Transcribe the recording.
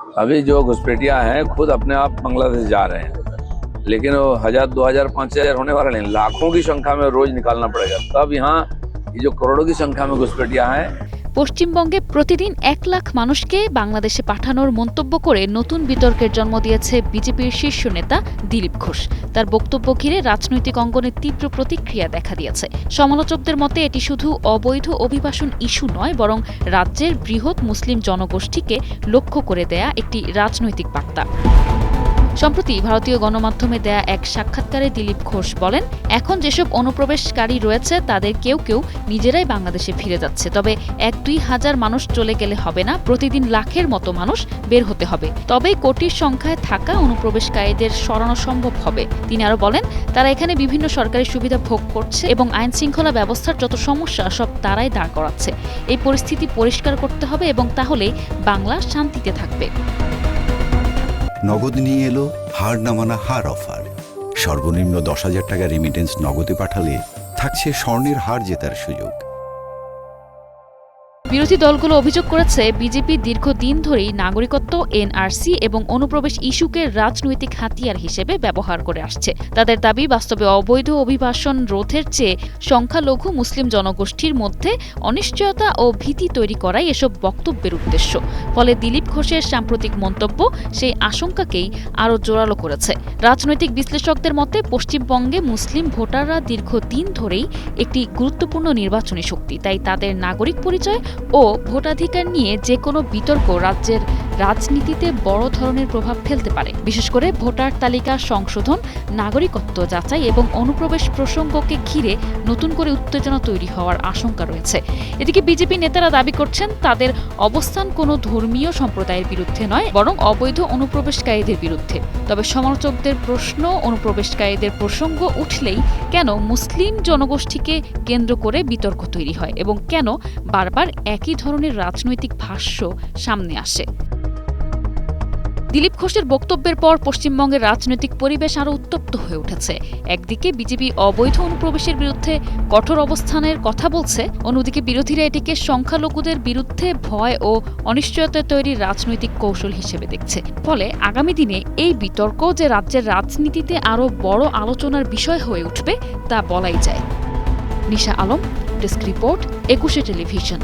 अभी जो घुसपैठिया हैं खुद अपने आप बांग्लादेश जा रहे हैं, लेकिन वो 1000, 2000, 5000 होने वाला नहीं, लाखों की संख्या में रोज निकालना पड़ेगा। तब यहाँ ये जो करोड़ों की संख्या में घुसपैठिया हैं। পশ্চিমবঙ্গে প্রতিদিন 1 লাখ মানুষকে বাংলাদেশে পাঠানোর মন্তব্য করে নতুন বিতর্কের জন্ম দিয়েছে বিজেপির শীর্ষ নেতা দিলীপ ঘোষ। তার বক্তব্য ঘিরে রাজনৈতিক অঙ্গনে তীব্র প্রতিক্রিয়া দেখা দিয়েছে। সমালোচকদের মতে এটি শুধু অবৈধ অভিবাসন ইস্যু নয়, বরং রাজ্যের বৃহৎ মুসলিম জনগোষ্ঠীকে লক্ষ্য করে দেয়া একটি রাজনৈতিক বার্তা। সম্প্রতি ভারতীয় গণমাধ্যমে দেয়া এক সাক্ষাৎকারে দিলীপ ঘোষ বলেন, এখন যেসব অনুপ্রবেশকারী রয়েছে তাদের কেউ কেউ নিজেরাই বাংলাদেশে ফিরে যাচ্ছে। তবে 1-2 হাজার মানুষ চলে গেলে হবে না, প্রতিদিন লাখের মতো মানুষ বের হতে হবে, তবেই কোটির সংখ্যায় থাকা অনুপ্রবেশকারীদের সরানো সম্ভব হবে। তিনি আরও বলেন, তারা এখানে বিভিন্ন সরকারি সুবিধা ভোগ করছে এবং আইন শৃঙ্খলা ব্যবস্থার যত সমস্যা সব তারাই দাঁড় করাচ্ছে। এই পরিস্থিতি পরিষ্কার করতে হবে এবং তাহলেই বাংলা শান্তিতে থাকবে। নগদ নিয়ে এলো হার না মানা হার অফার। সর্বনিম্ন 10,000 টাকা রেমিটেন্স নগদে পাঠালে থাকছে স্বর্ণের হার জেতার সুযোগ। বিরোধী দলগুলো অভিযোগ করেছে, বিজেপি দীর্ঘদিন ধরেই নাগরিকত্ব, এনআরসি এবং অনুপ্রবেশ ইস্যুকে রাজনৈতিক হাতিয়ার হিসেবে ব্যবহার করে আসছে। তাদের দাবি, বাস্তবে অবৈধ অভিবাসন রোধের চেয়ে সংখ্যালঘু মুসলিম জনগোষ্ঠীর মধ্যে অনিশ্চয়তা ও ভীতি তৈরি করাই এসব বক্তব্যের উদ্দেশ্য। ফলে দিলীপ ঘোষের সাম্প্রতিক মন্তব্য সেই আশঙ্কাকেই আরও জোরালো করেছে। রাজনৈতিক বিশ্লেষকদের মতে, পশ্চিমবঙ্গে মুসলিম ভোটাররা দীর্ঘদিন ধরেই একটি গুরুত্বপূর্ণ নির্বাচনী শক্তি। তাই তাদের নাগরিক পরিচয় ও ভোটাধিকার নিয়ে যে কোনো বিতর্ক রাজ্যের রাজনীতিতে বড় ধরনের প্রভাব ফেলতে পারে। বিশেষ করে ভোটার তালিকা সংশোধন, নাগরিকত্ব যাচাই এবং অনুপ্রবেশ প্রসঙ্গকে ঘিরে নতুন করে উত্তেজনা তৈরি হওয়ার আশঙ্কা রয়েছে। এদিকে বিজেপি নেতারা দাবি করছেন, তাদের অবস্থান কোনো ধর্মীয় সম্প্রদায়ের বিরুদ্ধে নয়, বরং অবৈধ অনুপ্রবেশকারীদের বিরুদ্ধে। তবে সমালোচকদের প্রশ্ন, অনুপ্রবেশকারীদের প্রসঙ্গ উঠলেই কেন মুসলিম জনগোষ্ঠীকে কেন্দ্র করে বিতর্ক তৈরি হয় এবং কেন বারবার একই ধরনের রাজনৈতিক ভাষ্য সামনে আসে। দিলীপ ঘোষের বক্তব্যের পর পশ্চিমবঙ্গের রাজনৈতিক পরিবেশ আরও উত্তপ্ত হয়ে উঠেছে। একদিকে বিজেপি অবৈধ অনুপ্রবেশের বিরুদ্ধে কঠোর অবস্থানের কথা বলছে, অন্যদিকে বিরোধীরা এটিকে সংখ্যালঘুদের বিরুদ্ধে ভয় ও অনিশ্চয়তা তৈরির রাজনৈতিক কৌশল হিসেবে দেখছে। ফলে আগামী দিনে এই বিতর্ক যে রাজ্যের রাজনীতিতে আরও বড় আলোচনার বিষয় হয়ে উঠবে তা বলাই যায়। নিশা আলম, ডেস্ক রিপোর্ট, 21 টেলিভিশন।